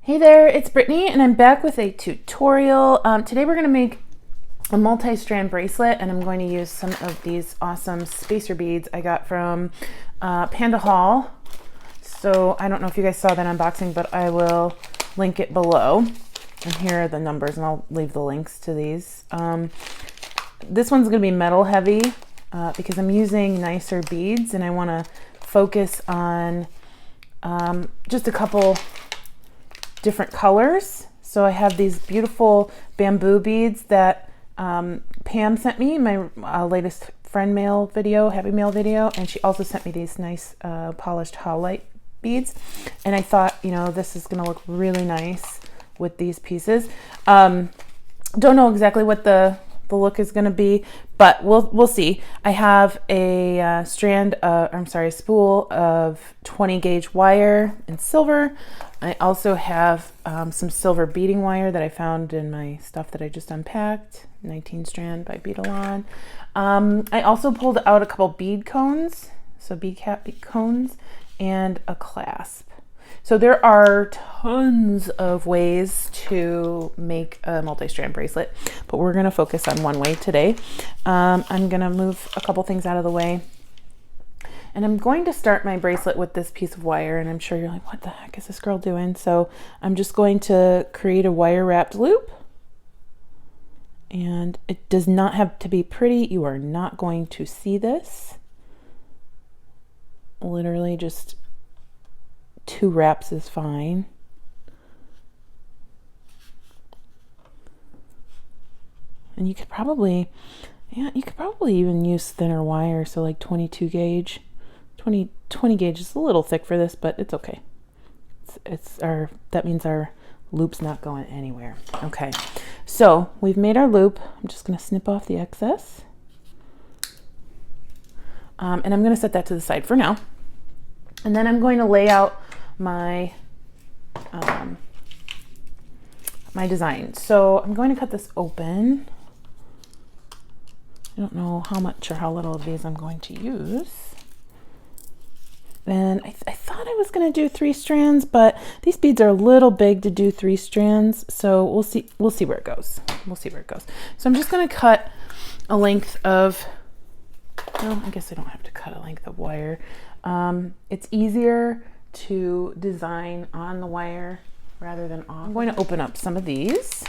Hey there, it's Brittany and I'm back with a tutorial. Today we're going to make a multi-strand bracelet and I'm going to use some of these awesome spacer beads I got from PandaHall. So I don't know if you guys saw that unboxing, but I will link it below. And here are the numbers and I'll leave the links to these. This one's going to be metal heavy because I'm using nicer beads and I want to focus on just a couple different colors. So I have these beautiful bamboo beads that Pam sent me in my latest friend mail video, happy mail video, and she also sent me these nice polished howlite beads. And I thought, you know, this is gonna look really nice with these pieces. Don't know exactly what the look is gonna be, but we'll see. I have a spool of 20 gauge wire in silver. I also have some silver beading wire that I found in my stuff that I just unpacked, 19 strand by Beadalon. I also pulled out a couple bead cones, so bead cap cones, and a clasp. So there are tons of ways to make a multi-strand bracelet, but we're gonna focus on one way today. I'm gonna move a couple things out of the way. And I'm going to start my bracelet with this piece of wire, and I'm sure you're like, what the heck is this girl doing? So I'm just going to create a wire wrapped loop. And it does not have to be pretty. You are not going to see this. Literally just 2 wraps is fine. And you could probably even use thinner wire, so like 22 gauge. 20 gauge is a little thick for this, but it's okay. That means our loop's not going anywhere. Okay, so we've made our loop. I'm just going to snip off the excess. And I'm going to set that to the side for now. And then I'm going to lay out my my design. So I'm going to cut this open. I don't know how much or how little of these I'm going to use. And I thought I was going to do 3 strands, but these beads are a little big to do 3 strands. So we'll see where it goes. We'll see where it goes. So I'm just going to cut a length of, well, I guess I don't have to cut a length of wire. It's easier to design on the wire rather than off. I'm going to open up some of these.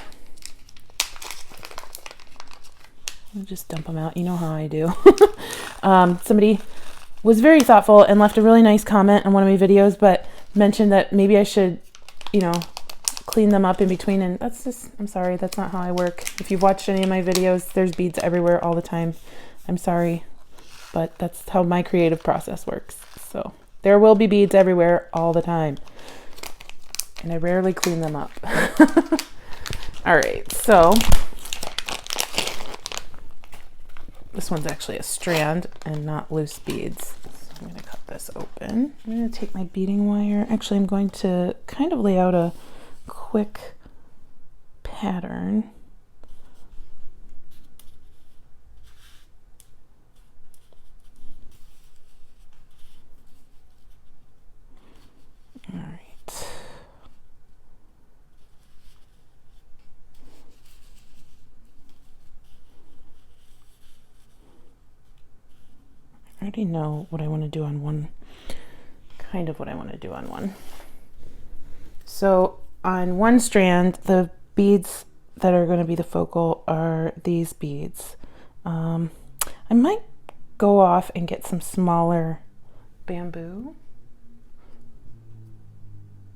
I'll just dump them out. You know how I do. Somebody was very thoughtful and left a really nice comment on one of my videos, but mentioned that maybe I should, you know, clean them up in between. And that's just, I'm sorry, that's not how I work. If you've watched any of my videos, there's beads everywhere all the time. I'm sorry, but that's how my creative process works. So there will be beads everywhere all the time. And I rarely clean them up. All right, so this one's actually a strand and not loose beads. So I'm going to cut this open. I'm going to take my beading wire. Actually, I'm going to kind of lay out a quick pattern. All right. I already know what I want to do on one, kind of what I want to do on one. So on one strand, the beads that are going to be the focal are these beads. I might go off and get some smaller bamboo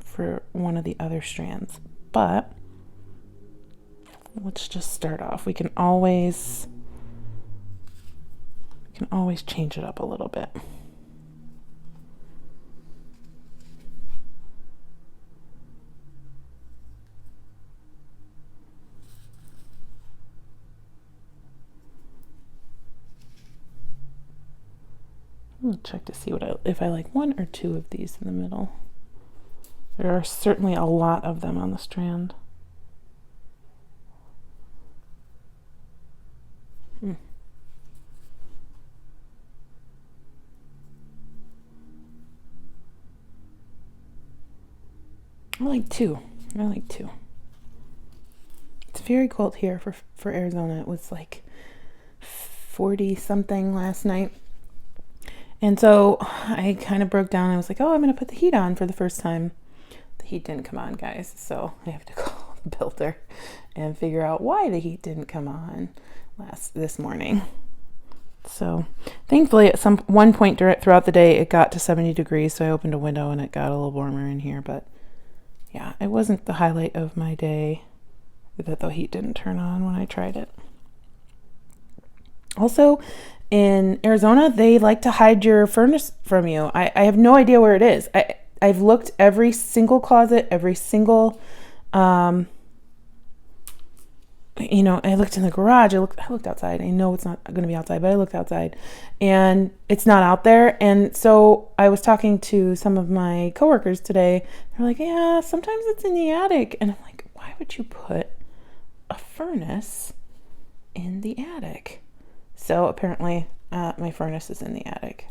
for one of the other strands, but let's just start off. We can always change it up a little bit. I'm gonna check to see if I like 1 or 2 of these in the middle. There are certainly a lot of them on the strand. I like 2. I like 2. It's very cold here for Arizona. It was like 40 something last night. And so I kind of broke down. I was like, oh, I'm going to put the heat on for the first time. The heat didn't come on, guys. So I have to call the builder and figure out why the heat didn't come on this morning. So thankfully at one point throughout the day, it got to 70 degrees. So I opened a window and it got a little warmer in here. But yeah, it wasn't the highlight of my day that the heat didn't turn on when I tried it. Also, in Arizona, they like to hide your furnace from you. I have no idea where it is. I've looked every single closet, every single, I looked in the garage. I looked outside. I know it's not going to be outside, but I looked outside and it's not out there. And so I was talking to some of my coworkers today. They're like, yeah, sometimes it's in the attic. And I'm like, why would you put a furnace in the attic? So apparently my furnace is in the attic.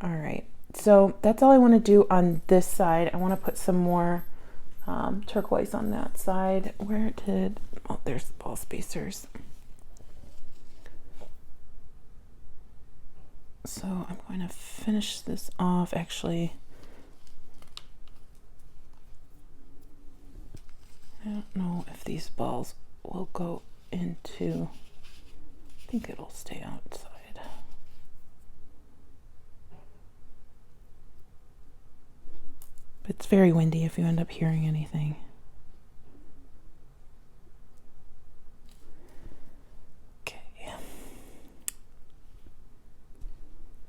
All right. So that's all I want to do on this side. I want to put some more turquoise on that side. Oh, there's the ball spacers. So I'm going to finish this off. Actually, I don't know if these balls will go into, I think it'll stay outside. But it's very windy if you end up hearing anything.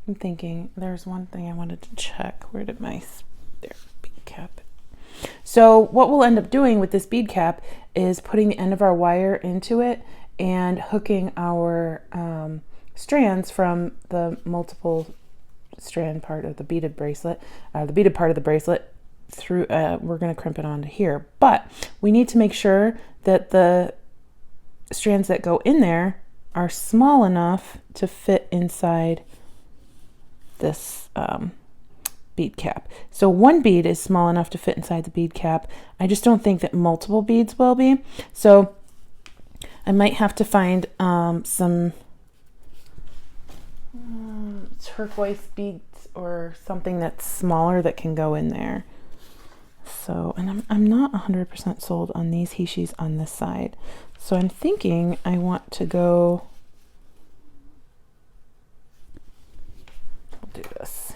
I'm thinking there's one thing I wanted to check. Where did my bead cap? So what we'll end up doing with this bead cap is putting the end of our wire into it and hooking our strands from the multiple strand part of the beaded bracelet, the beaded part of the bracelet through. We're going to crimp it onto here, but we need to make sure that the strands that go in there are small enough to fit inside this bead cap. So one bead is small enough to fit inside the bead cap. I just don't think that multiple beads will be. So I might have to find some turquoise beads or something that's smaller that can go in there. So, and I'm not 100% sold on these hishis on this side. So I'm thinking I want to go, I'll do this.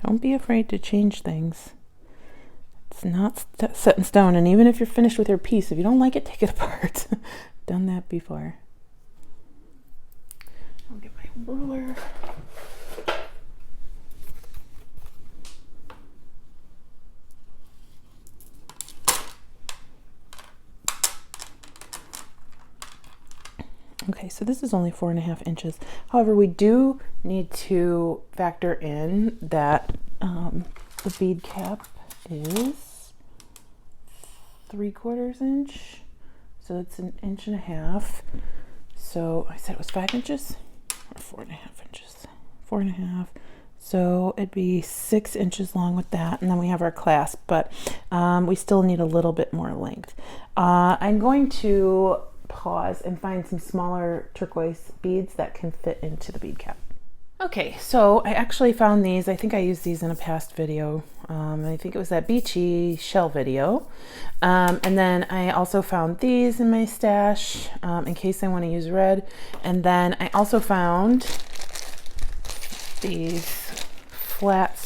Don't be afraid to change things. It's not set in stone. And even if you're finished with your piece, if you don't like it, take it apart. Done that before. I'll get my ruler. Okay, so this is only 4.5 inches. However, we do need to factor in that the bead cap is 3/4 inch. So it's 1.5 inches. So I said it was 5 inches or 4.5 inches. 4.5. So it'd be 6 inches long with that. And then we have our clasp, but we still need a little bit more length. I'm going to pause and find some smaller turquoise beads that can fit into the bead cap. Okay, so I actually found these. I think I used these in a past video. I think it was that beachy shell video. And then I also found these in my stash in case I want to use red. And then I also found these flat,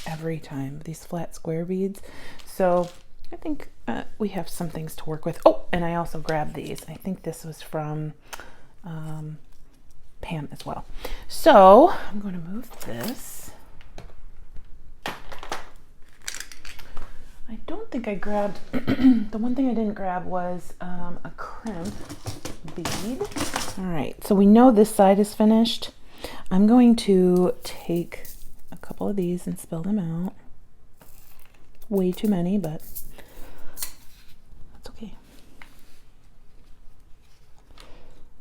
every time, these flat square beads. So I think we have some things to work with. Oh, and I also grabbed these. I think this was from Pam as well. So I'm going to move this. I don't think I grabbed, the one thing I didn't grab was a crimp bead. All right, so we know this side is finished. I'm going to take a couple of these and spill them out. Way too many, but that's okay.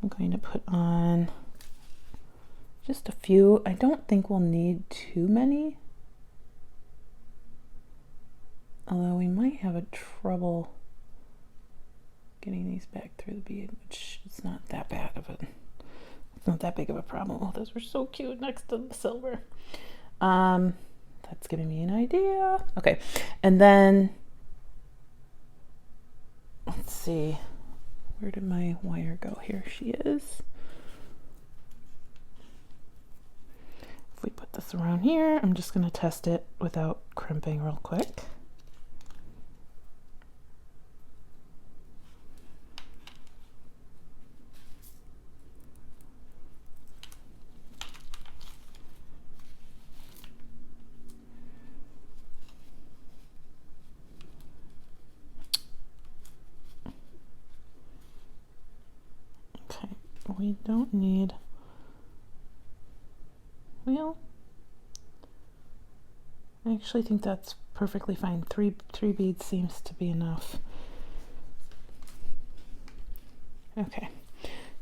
I'm going to put on just a few. I don't think we'll need too many, although we might have a trouble getting these back through the bead, which is not that bad of a, it's not that big of a problem. Oh, those were so cute next to the silver. That's giving me an idea. Okay, and then let's see, where did my wire go? Here she is. If we put this around here, I'm just going to test it without crimping real quick. Okay, we don't need, well, I actually think that's perfectly fine. Three beads seems to be enough. Okay,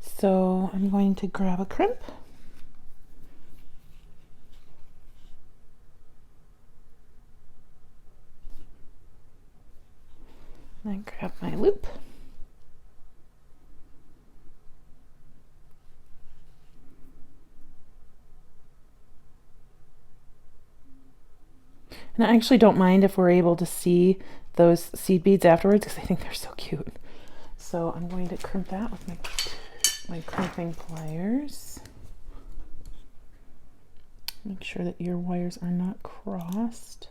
so I'm going to grab a crimp. And grab my loop. And I actually don't mind if we're able to see those seed beads afterwards because I think they're so cute. So I'm going to crimp that with my crimping pliers. Make sure that your wires are not crossed.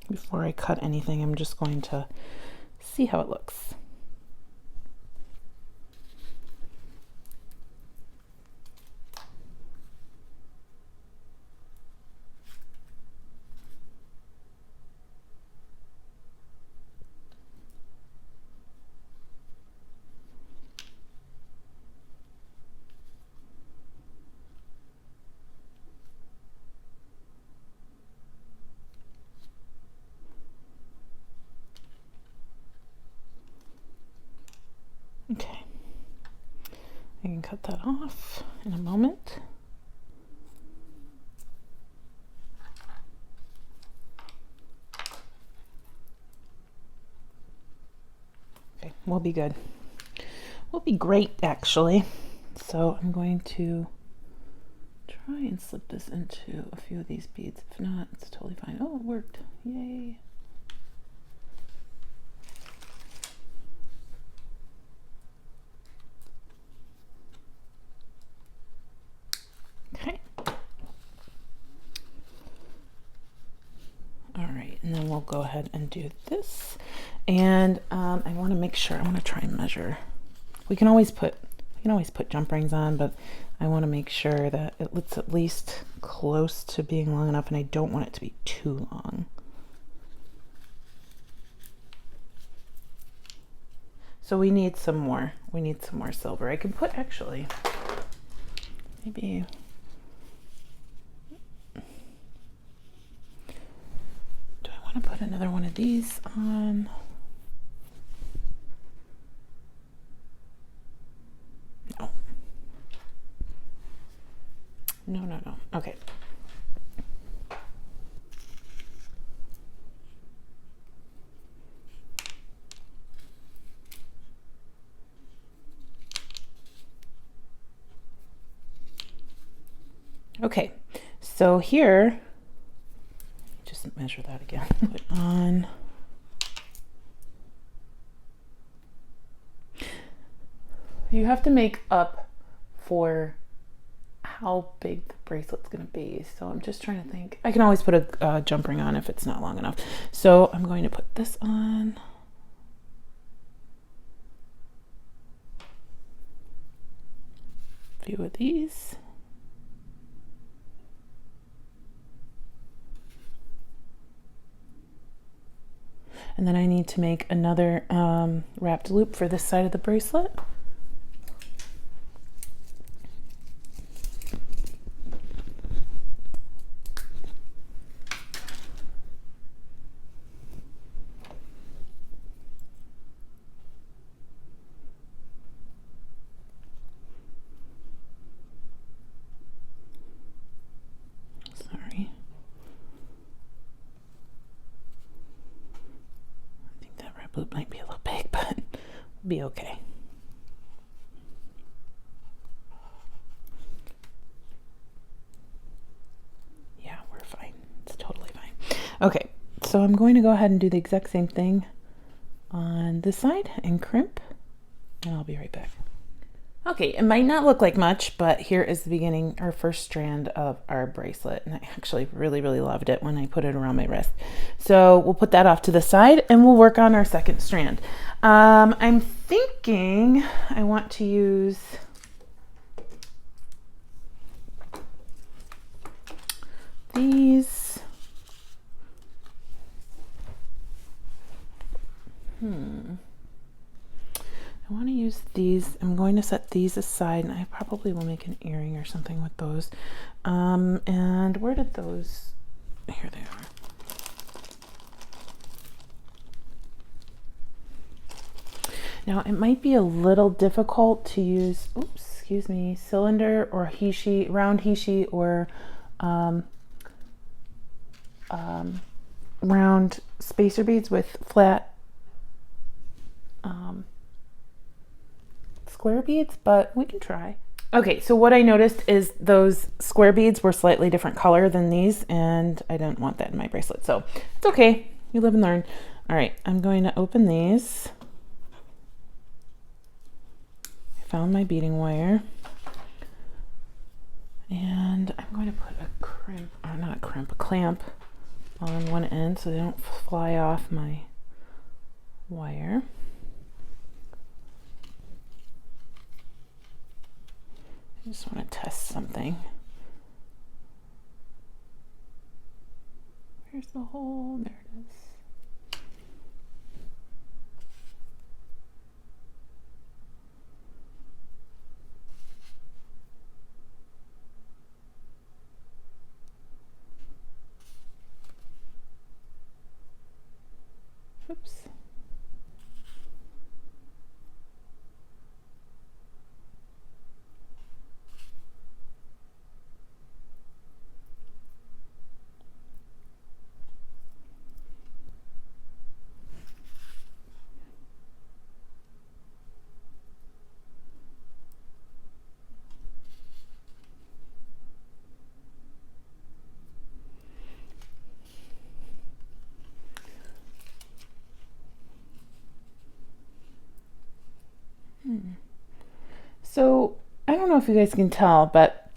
Before I cut anything, I'm just going to see how it looks. Okay, I can cut that off in a moment. Okay, we'll be good. We'll be great, actually. So I'm going to try and slip this into a few of these beads. If not, it's totally fine. Oh, it worked. Yay. Okay. All right, and then we'll go ahead and do this. And I want to make sure, I want to try and measure. We can always put jump rings on, but I want to make sure that it's at least close to being long enough, and I don't want it to be too long. So we need some more. We need some more silver. I can put, actually, maybe. Do I want to put another one of these on? No. No. Okay. Okay, so here, just measure that again. Put on. You have to make up for how big the bracelet's going to be. So I'm just trying to think. I can always put a jump ring on if it's not long enough. So I'm going to put this on. A few of these. And then I need to make another wrapped loop for this side of the bracelet. Sorry. I think that wrap loop might be a little big, but it'll be okay. Yeah, we're fine. It's totally fine. Okay, so I'm going to go ahead and do the exact same thing on this side and crimp, and I'll be right back. Okay, it might not look like much, but here is the beginning, our first strand of our bracelet. And I actually really, really loved it when I put it around my wrist. So we'll put that off to the side and we'll work on our second strand. I'm thinking I want to use these. I want to use these. I'm going to set these aside, and I probably will make an earring or something with those. And where did those? Here they are. Now it might be a little difficult to use, oops, excuse me, cylinder or hishi, round hishi, or round spacer beads with flat square beads, but we can try. Okay, so what I noticed is those square beads were slightly different color than these, and I didn't want that in my bracelet, so it's okay. You live and learn. All right, I'm going to open these. I found my beading wire, and I'm going to put a crimp, or not a crimp, a clamp on one end so they don't fly off my wire. I just want to test something. Where's the hole? There it is. Oops. So I don't know if you guys can tell, but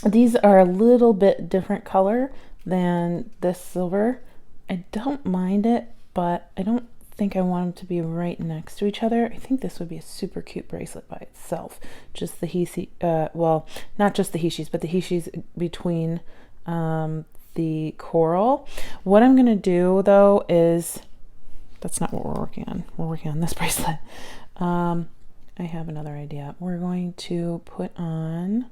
these are a little bit different color than this silver. I don't mind it, but I don't think I want them to be right next to each other. I think this would be a super cute bracelet by itself. Just the hishi, well, not just the hishis, but the hishis between the coral. What I'm gonna do though is, that's not what we're working on. We're working on this bracelet. I have another idea. We're going to put on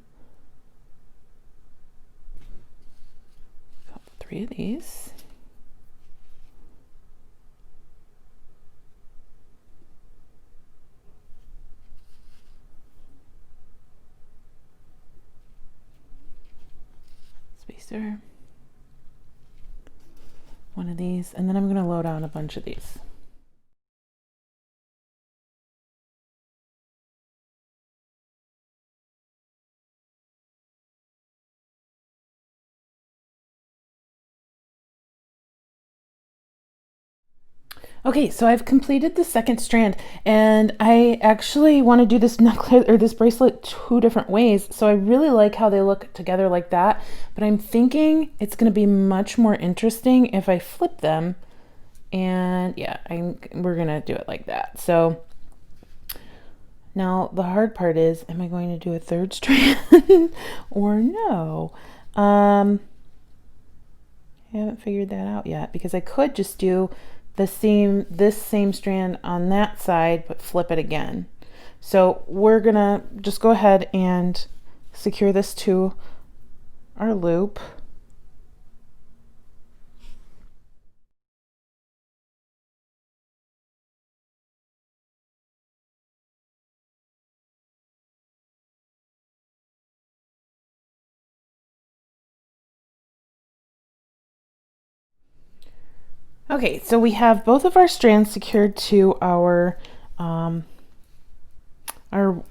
3 of these. Spacer. 1 of these, and then I'm going to load on a bunch of these. Okay, so I've completed the second strand, and I actually want to do this necklace or this bracelet 2 different ways. So I really like how they look together like that, but I'm thinking it's going to be much more interesting if I flip them. And yeah, we're going to do it like that. So now the hard part is, am I going to do a 3rd strand or no? I haven't figured that out yet, because I could just do this same strand on that side, but flip it again. So we're gonna just go ahead and secure this to our loop. Okay, so we have both of our strands secured to our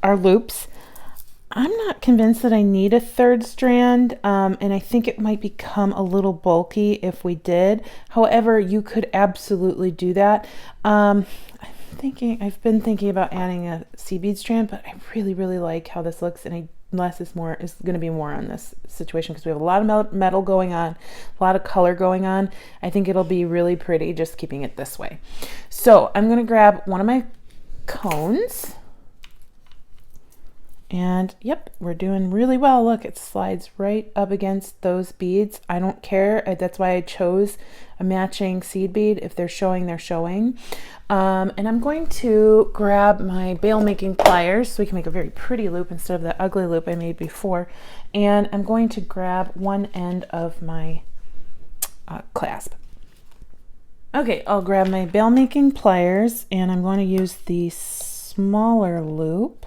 loops. I'm not convinced that I need a third strand, and I think it might become a little bulky if we did. However, you could absolutely do that. I've been thinking about adding a seed bead strand, but I really like how this looks, and less is more is going to be more on this situation because we have a lot of metal going on, a lot of color going on. I think it'll be really pretty just keeping it this way. So I'm going to grab one of my cones, and yep, we're doing really well. Look, it slides right up against those beads. I don't care. That's why I chose a matching seed bead. If they're showing, they're showing. And I'm going to grab my bail making pliers so we can make a very pretty loop instead of the ugly loop I made before. And I'm going to grab one end of my clasp. Okay, I'll grab my bail making pliers and I'm going to use the smaller loop.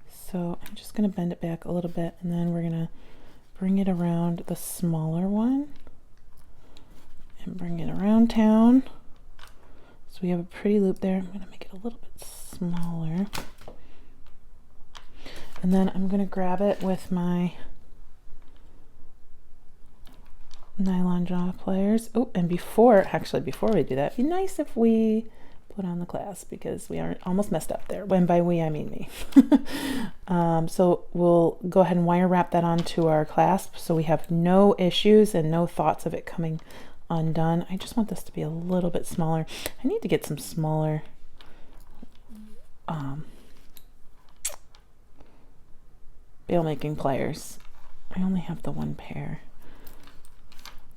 So I'm just going to bend it back a little bit and then we're going to bring it around the smaller one and bring it around town. So we have a pretty loop there. I'm going to make it a little bit smaller. And then I'm going to grab it with my nylon jaw pliers. Oh, and before we do that, it'd be nice if we put on the clasp because we are almost messed up there. When by we, I mean me. So we'll go ahead and wire wrap that onto our clasp so we have no issues and no thoughts of it coming undone. I just want this to be a little bit smaller. I need to get some smaller bail making pliers. I only have the one pair.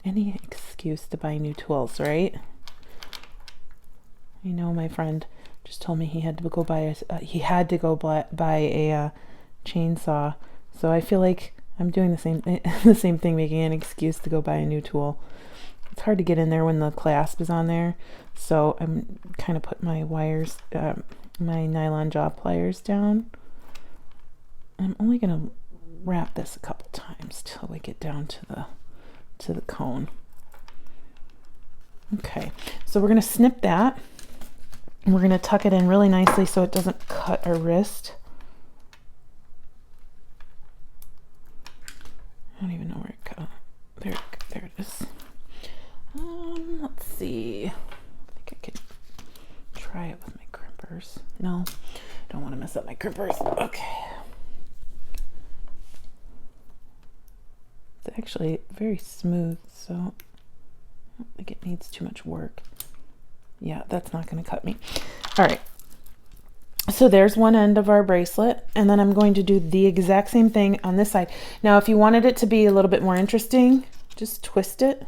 Any excuse to buy new tools, right? You know, my friend just told me he had to go buy a chainsaw. So I feel like I'm doing the same thing, making an excuse to go buy a new tool. It's hard to get in there when the clasp is on there. So I'm kind of put my wires, my nylon jaw pliers down. I'm only going to wrap this a couple times till we get down to the cone. Okay, so we're going to snip that. And we're going to tuck it in really nicely so it doesn't cut our wrist. I don't even know where it cut. There it is. Let's see. I think I could try it with my crimpers. No, don't want to mess up my crimpers. Okay. It's actually very smooth, so I don't think it needs too much work. Yeah, that's not going to cut me. All right. So there's one end of our bracelet, and then I'm going to do the exact same thing on this side. Now, if you wanted it to be a little bit more interesting, just twist it.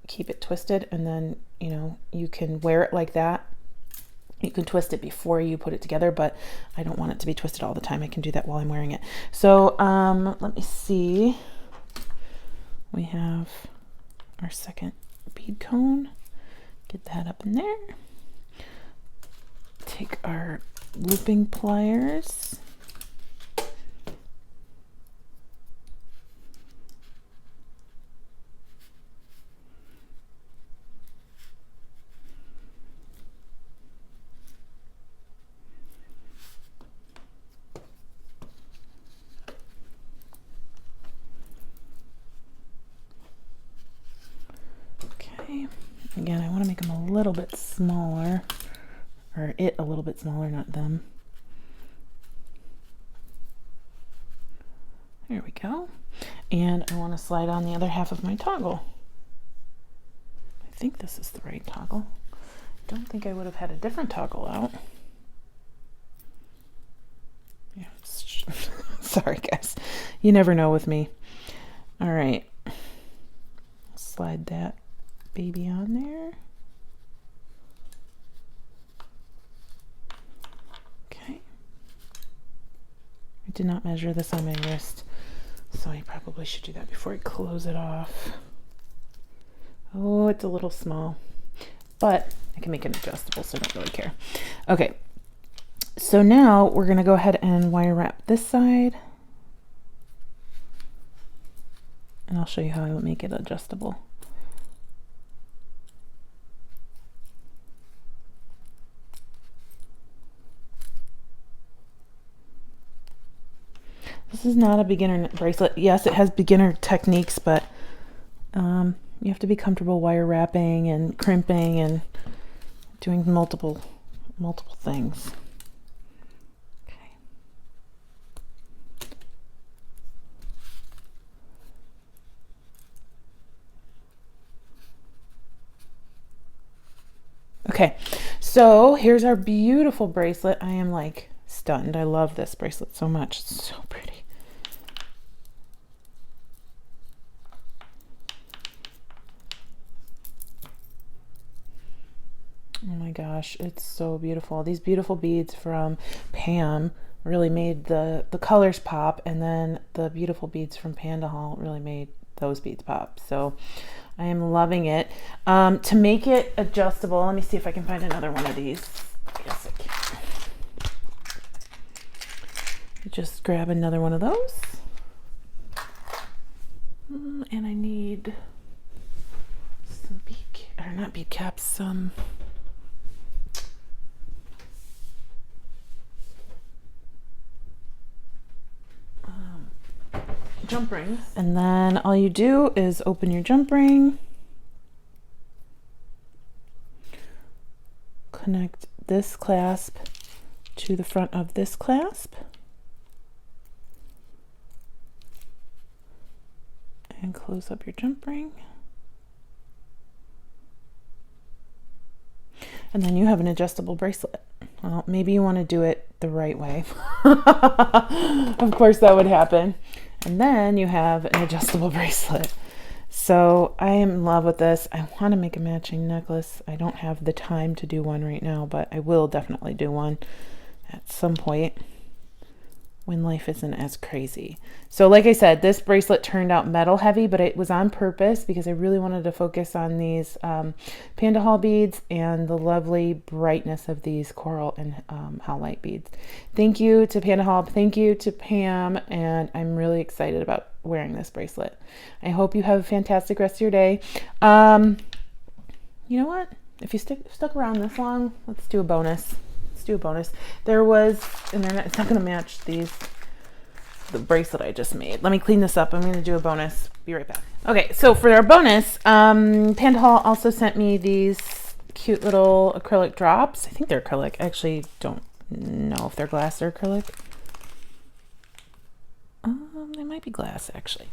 Keep it twisted, and then, you know, you can wear it like that. You can twist it before you put it together, but I don't want it to be twisted all the time. I can do that while I'm wearing it. So let me see. We have our second bead cone. Get that up in there. Take our looping pliers. Okay. Again, I want to make them a little bit smaller, or it a little bit smaller, not them. There we go. And I want to slide on the other half of my toggle. I think this is the right toggle. Don't think I would have had a different toggle out. Yeah. Sorry guys, you never know with me. All right. slide that baby on there. Okay. I did not measure this on my wrist, so I probably should do that before I close it off. Oh, it's a little small, but I can make it adjustable, so I don't really care. Okay, so now we're gonna go ahead and wire wrap this side, and I'll show you how I will make it adjustable. This is not a beginner bracelet. Yes, it has beginner techniques, but you have to be comfortable wire wrapping and crimping and doing multiple things. Okay. Okay, so here's our beautiful bracelet. I am like stunned. I love this bracelet so much. It's so pretty. Oh my gosh, it's so beautiful. These beautiful beads from Pam really made the colors pop, and then the beautiful beads from PandaHall really made those beads pop. So I am loving it. To make it adjustable, let me see if I can find another one of these. Yes, I can. Just grab another one of those. And I need some not bead caps, some jump rings. And then all you do is open your jump ring, connect this clasp to the front of this clasp, and close up your jump ring. And then you have an adjustable bracelet. Well, maybe you want to do it the right way. Of course that would happen. And then you have an adjustable bracelet. So I am in love with this. I want to make a matching necklace. I don't have the time to do one right now, but I will definitely do one at some point when life isn't as crazy. So like I said, this bracelet turned out metal heavy, but it was on purpose because I really wanted to focus on these PandaHall beads and the lovely brightness of these coral and howlite beads. Thank you to PandaHall. Thank you to Pam. And I'm really excited about wearing this bracelet. I hope you have a fantastic rest of your day. You know what? If you stuck around this long, let's do a bonus. Do a bonus. There was, and it's not going to match the bracelet I just made. Let me clean this up. I'm going to do a bonus. Be right back. Okay, so for our bonus, PandaHall also sent me these cute little acrylic drops. I think they're acrylic. I actually don't know if they're glass or acrylic. They might be glass actually.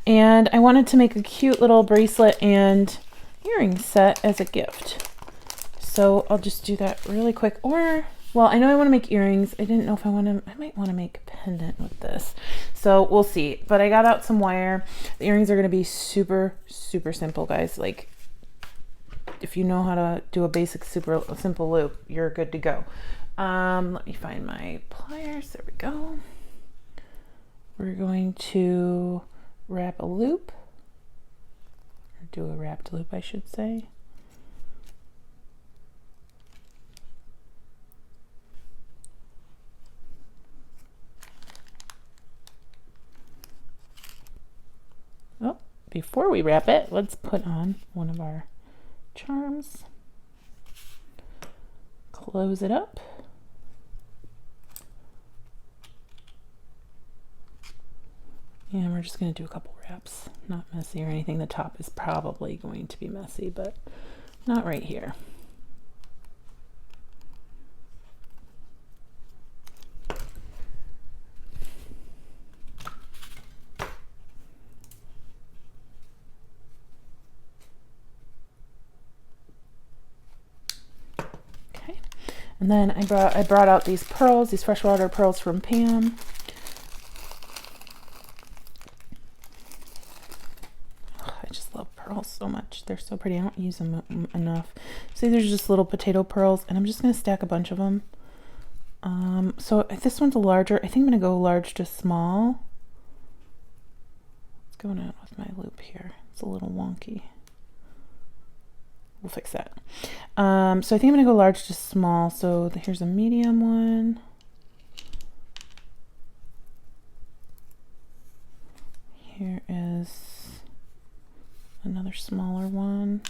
And I wanted to make a cute little bracelet and earring set as a gift. So I'll just do that really quick. Or, well, I know I want to make earrings. I didn't know if I might want to make a pendant with this. So we'll see. But I got out some wire. The earrings are going to be super, super simple, guys. Like, if you know how to do a basic, super simple loop, you're good to go. Let me find my pliers. There we go. We're going to wrap a loop. Or do a wrapped loop, I should say. Oh, before we wrap it, let's put on one of our charms. Close it up. And we're just going to do a couple wraps. Not messy or anything. The top is probably going to be messy, but not right here. And then I brought out these pearls, these freshwater pearls from Pam. Oh, I just love pearls. pearls so much. They're so pretty. I don't use them enough. See, there's just little potato pearls, and I'm just going to stack a bunch of them. So this one's a larger. I think I'm going to go large to small. What's going on with my loop here? It's a little wonky. We'll fix that. So I think I'm going to go large to small. So here's a medium one. Here is another smaller one.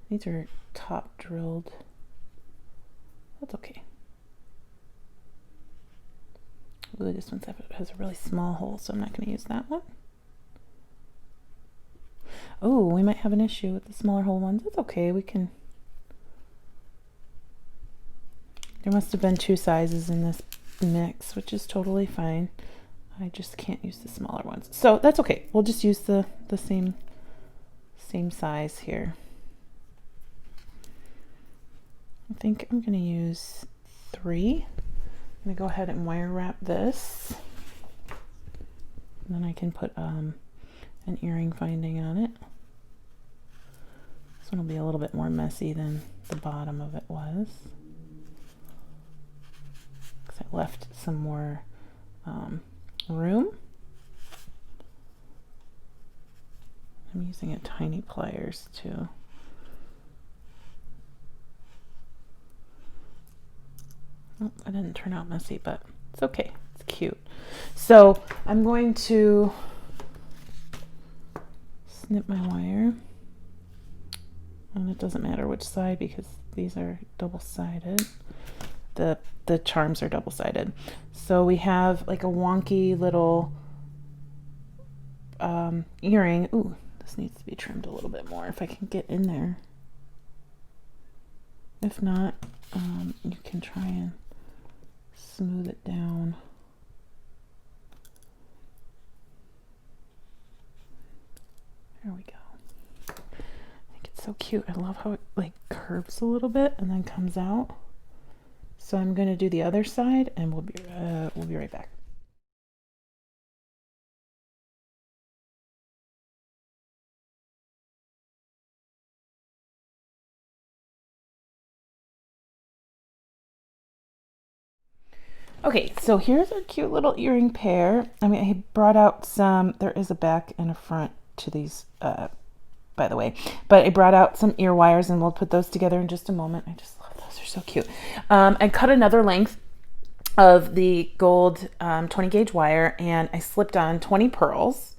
These are top drilled. That's okay. Ooh, this one has a really small hole, so I'm not going to use that one. Oh, we might have an issue with the smaller hole ones. That's okay. We can. There must have been two sizes in this mix, which is totally fine. I just can't use the smaller ones. So that's okay. We'll just use the same size here. I think I'm going to use 3. I'm going to go ahead and wire wrap this. And then I can put an earring finding on it. This one will be a little bit more messy than the bottom of it was, because I left some more room. I'm using a tiny pliers too. Oh, it didn't turn out messy, but it's okay. It's cute. So I'm going to snip my wire, and it doesn't matter which side because these are double-sided. The charms are double-sided. So we have like a wonky little earring. Ooh, this needs to be trimmed a little bit more if I can get in there. If not, you can try and smooth it down. There we go. I think it's so cute. I love how it like curves a little bit and then comes out. So I'm going to do the other side, and we'll be right back. Okay, so here's our cute little earring pair. I mean, I brought out some. There is a back and a front to these, by the way, but I brought out some ear wires, and we'll put those together in just a moment. I just love those. They're so cute. I cut another length of the gold 20 gauge wire, and I slipped on 20 pearls,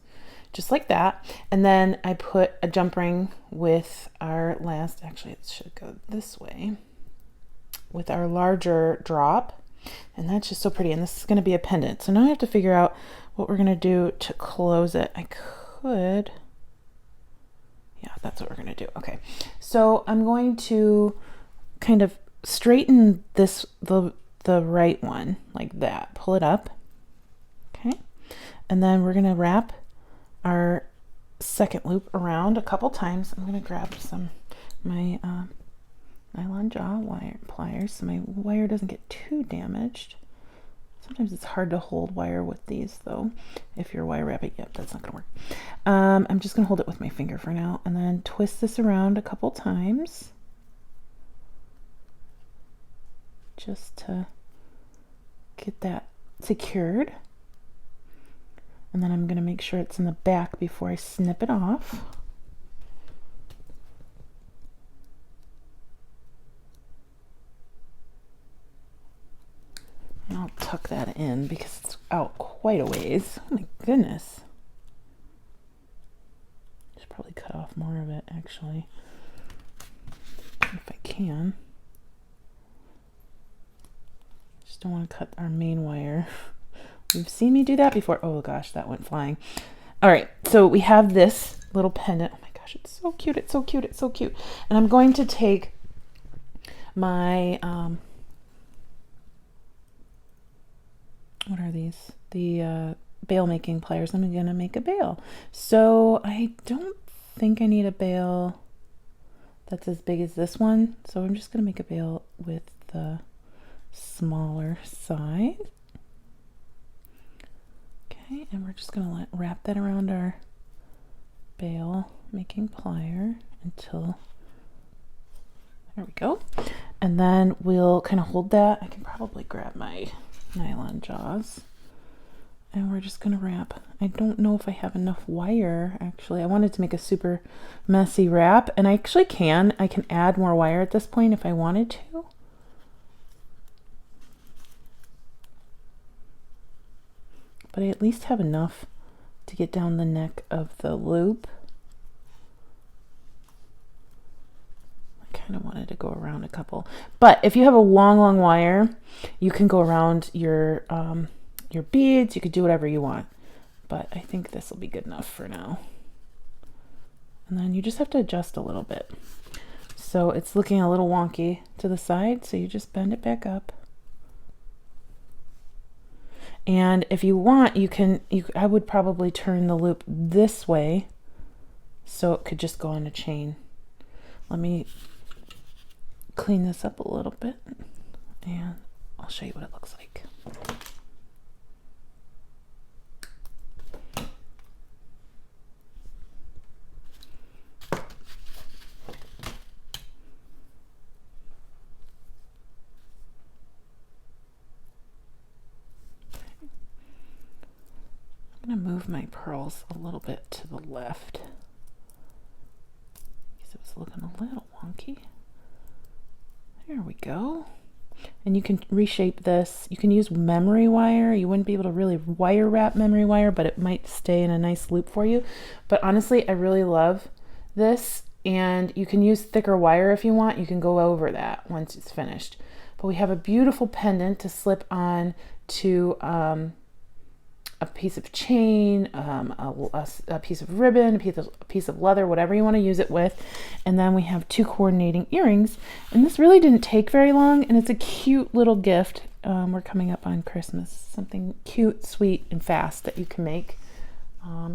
just like that. And then I put a jump ring with our last, actually it should go this way, with our larger drop. And that's just so pretty. And this is going to be a pendant. So now I have to figure out what we're going to do to close it. I could, yeah, that's what we're going to do. Okay. So I'm going to kind of straighten this, the right one like that. Pull it up. Okay. And then we're going to wrap our second loop around a couple times. I'm going to grab some my nylon jaw wire pliers so my wire doesn't get too damaged. Sometimes it's hard to hold wire with these though. If you're wire wrapping, yep, that's not gonna work. I'm just gonna hold it with my finger for now, and then twist this around a couple times just to get that secured. And then I'm gonna make sure it's in the back before I snip it off. And I'll tuck that in because it's out quite a ways. Oh my goodness. Should probably cut off more of it actually, if I can. Just don't want to cut our main wire. You've seen me do that before. Oh gosh, that went flying. All right, so we have this little pendant. Oh my gosh, it's so cute. It's so cute. It's so cute. And I'm going to take my what are these? The bail making pliers. I'm gonna make a bail. So I don't think I need a bail that's as big as this one. So I'm just gonna make a bail with the smaller side. Okay, and we're just gonna wrap that around our bail making plier until, there we go. And then we'll kind of hold that. I can probably grab my nylon jaws. And we're just gonna wrap. I don't know if I have enough wire, actually. I wanted to make a super messy wrap, and I actually can. I can add more wire at this point if I wanted to. But I at least have enough to get down the neck of the loop. I kind of wanted to go around a couple. But if you have a long wire, you can go around your beads. You could do whatever you want. But I think this will be good enough for now. And then you just have to adjust a little bit. So it's looking a little wonky to the side, so you just bend it back up. And if you want, I would probably turn the loop this way so it could just go on a chain. Let me clean this up a little bit and I'll show you what it looks like. I'm going to move my pearls a little bit to the left because it was looking a little wonky. There we go. And you can reshape this. You can use memory wire. You wouldn't be able to really wire wrap memory wire, but it might stay in a nice loop for you. But honestly, I really love this. And you can use thicker wire if you want. You can go over that once it's finished. But we have a beautiful pendant to slip on to a piece of chain, a piece of ribbon, a piece of leather, whatever you want to use it with. And then we have 2 coordinating earrings. And this really didn't take very long, and it's a cute little gift. We're coming up on Christmas. Something cute, sweet, and fast that you can make.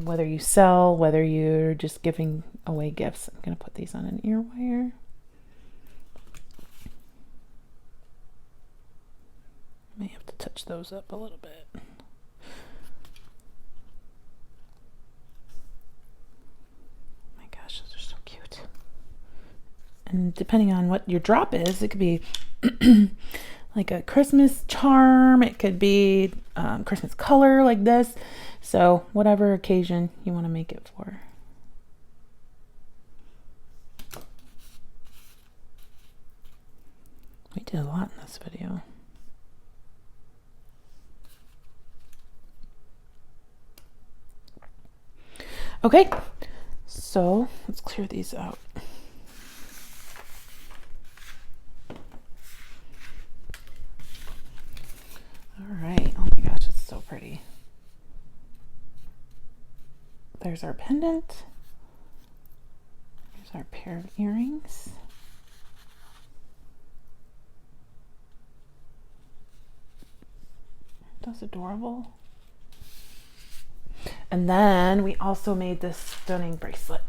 Whether you sell, whether you're just giving away gifts. I'm going to put these on an ear wire. May have to touch those up a little bit. Those are so cute. And depending on what your drop is, it could be like a Christmas charm. It could be Christmas color like this. So whatever occasion you want to make it for. We did a lot in this video. Okay. So let's clear these out. All right. Oh my gosh, it's so pretty. There's our pendant. There's our pair of earrings. That's adorable. And then we also made this stunning bracelet.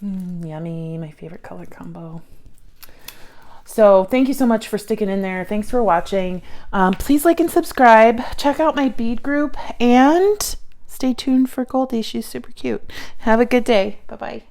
Yummy, my favorite color combo. So thank you so much for sticking in there. Thanks for watching. Please like and subscribe. Check out my bead group and stay tuned for Goldie. She's super cute. Have a good day. Bye-bye.